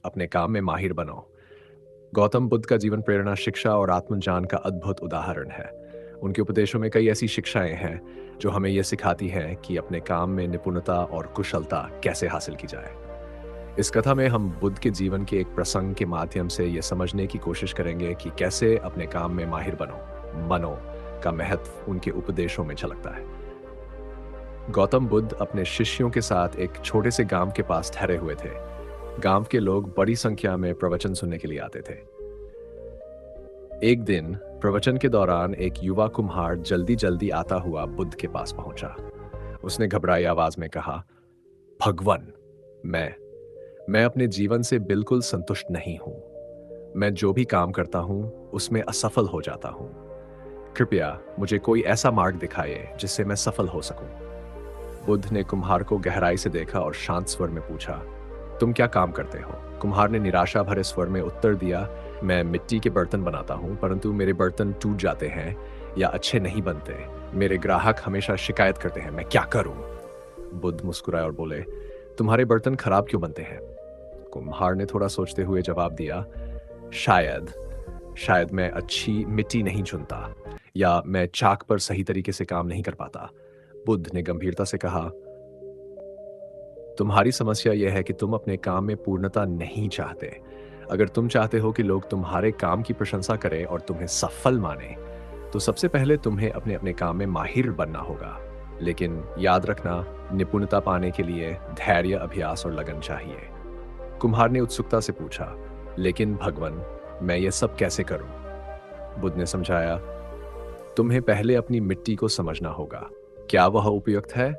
अपने काम में माहिर बनो। गौतम बुद्ध का जीवन प्रेरणा, शिक्षा और आत्मज्ञान का अद्भुत उदाहरण है। उनके उपदेशों में कई ऐसी शिक्षाएं हैं जो हमें यह सिखाती हैं कि अपने काम में निपुणता और कुशलता कैसे हासिल की जाए। इस कथा में हम बुद्ध के जीवन के एक प्रसंग के माध्यम से यह समझने की कोशिश करेंगे कि कैसे अपने काम में माहिर बनो। मनो का महत्व उनके उपदेशों में झलकता है। गौतम बुद्ध अपने शिष्यों के साथ एक छोटे से गांव के पास ठहरे हुए थे। गांव के लोग बड़ी संख्या में प्रवचन सुनने के लिए आते थे। एक दिन प्रवचन के दौरान एक युवा कुम्हार जल्दी जल्दी आता हुआ बुद्ध के पास पहुंचा। उसने घबराई आवाज में कहा, भगवान, मैं अपने जीवन से बिल्कुल संतुष्ट नहीं हूं। मैं जो भी काम करता हूं उसमें असफल हो जाता हूं। कृपया मुझे कोई ऐसा मार्ग दिखाइए जिससे मैं सफल हो सकूं। बुद्ध ने कुम्हार को गहराई से देखा और शांत स्वर में पूछा, तुम क्या काम करते हो? कुम्हार ने निराशा भरे स्वर में उत्तर दिया, मैं मिट्टी के बर्तन बनाता हूं, परंतु मेरे बर्तन टूट जाते हैं या अच्छे नहीं बनते। मेरे ग्राहक हमेशा शिकायत करते हैं, मैं क्या करूं? बुद्ध मुस्कुराए और बोले, तुम्हारे बर्तन खराब क्यों बनते हैं? कुम्हार ने थोड़ा सोचते हुए जवाब दिया, शायद मैं अच्छी मिट्टी नहीं चुनता, या मैं चाक पर सही तरीके से काम नहीं कर पाता। बुद्ध ने गंभीरता से कहा, तुम्हारी समस्या यह है कि तुम अपने काम में पूर्णता नहीं चाहते। अगर तुम चाहते हो कि लोग तुम्हारे काम की प्रशंसा करें और तुम्हें सफल माने, तो सबसे पहले तुम्हें अपने अपने काम में माहिर बनना होगा। लेकिन याद रखना, निपुणता पाने के लिए धैर्य, अभ्यास और लगन चाहिए। कुम्हार ने उत्सुकता से पूछा, लेकिन भगवान, मैं ये सब कैसे करूं? बुद्ध ने समझाया, तुम्हें पहले अपनी मिट्टी को समझना होगा। क्या वह उपयुक्त है?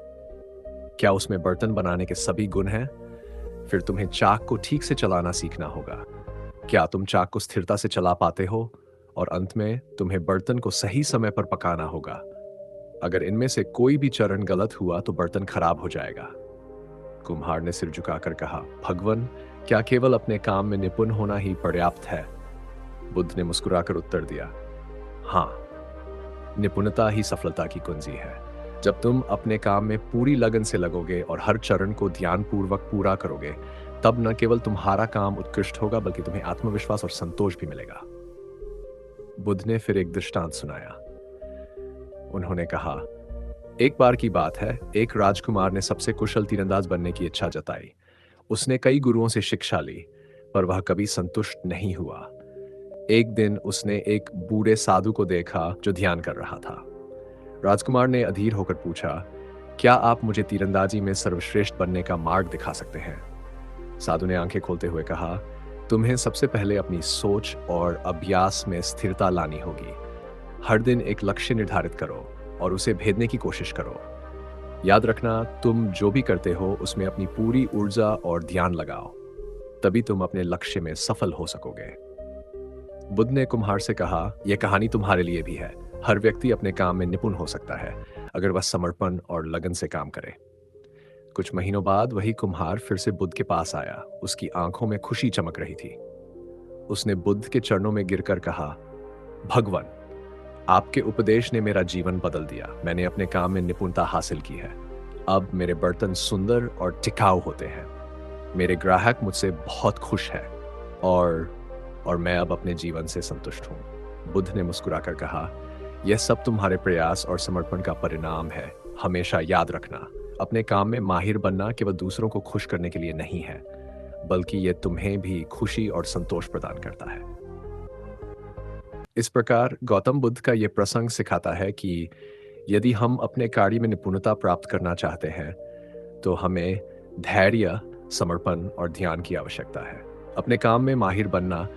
क्या उसमें बर्तन बनाने के सभी गुण हैं? फिर तुम्हें चाक को ठीक से चलाना सीखना होगा। क्या तुम चाक को स्थिरता से चला पाते हो? और अंत में तुम्हें बर्तन को सही समय पर पकाना होगा। अगर इनमें से कोई भी चरण गलत हुआ तो बर्तन खराब हो जाएगा। कुम्हार ने सिर झुकाकर कहा, भगवान, क्या केवल अपने काम में निपुण होना ही पर्याप्त है? बुद्ध ने मुस्कुराकर उत्तर दिया, हाँ, निपुणता ही सफलता की कुंजी है। जब तुम अपने काम में पूरी लगन से लगोगे और हर चरण को ध्यानपूर्वक पूरा करोगे, तब न केवल तुम्हारा काम उत्कृष्ट होगा, बल्कि तुम्हें आत्मविश्वास और संतोष भी मिलेगा। बुद्ध ने फिर एक दृष्टांत सुनाया। उन्होंने कहा, एक बार की बात है, एक राजकुमार ने सबसे कुशल तीरंदाज बनने की इच्छा जताई। उसने कई गुरुओं से शिक्षा ली, पर वह कभी संतुष्ट नहीं हुआ। एक दिन उसने एक बूढ़े साधु को देखा जो ध्यान कर रहा था। राजकुमार ने अधीर होकर पूछा, क्या आप मुझे तीरंदाजी में सर्वश्रेष्ठ बनने का मार्ग दिखा सकते हैं? साधु ने आंखें खोलते हुए कहा, तुम्हें सबसे पहले अपनी सोच और अभ्यास में स्थिरता लानी होगी। हर दिन एक लक्ष्य निर्धारित करो और उसे भेदने की कोशिश करो। याद रखना, तुम जो भी करते हो उसमें अपनी पूरी ऊर्जा और ध्यान लगाओ, तभी तुम अपने लक्ष्य में सफल हो सकोगे। बुद्ध ने कुम्हार से कहा, यह कहानी तुम्हारे लिए भी है। हर व्यक्ति अपने काम में निपुण हो सकता है, अगर वह समर्पण और लगन से काम करे। कुछ महीनों बाद वही कुम्हार फिर से बुद्ध के पास आया। उसकी आंखों में खुशी चमक रही थी। उसने बुद्ध के चरणों में गिरकर कहा, भगवान, आपके उपदेश ने मेरा जीवन बदल दिया। मैंने अपने काम में निपुणता हासिल की है। अब मेरे बर्तन सुंदर और टिकाऊ होते हैं। मेरे ग्राहक मुझसे बहुत खुश हैं और मैं अब अपने जीवन से संतुष्ट हूं। बुद्ध ने मुस्कुराकर कहा, यह सब तुम्हारे प्रयास और समर्पण का परिणाम है। हमेशा याद रखना, अपने काम में माहिर बनना केवल दूसरों को खुश करने के लिए नहीं है, बल्कि यह तुम्हें भी खुशी और संतोष प्रदान करता है। इस प्रकार गौतम बुद्ध का यह प्रसंग सिखाता है कि यदि हम अपने कार्य में निपुणता प्राप्त करना चाहते हैं, तो हमें धैर्य, समर्पण और ध्यान की आवश्यकता है। अपने काम में माहिर बनना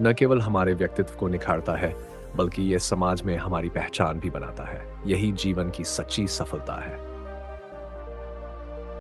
न केवल हमारे व्यक्तित्व को निखारता है, बल्कि यह समाज में हमारी पहचान भी बनाता है। यही जीवन की सच्ची सफलता है।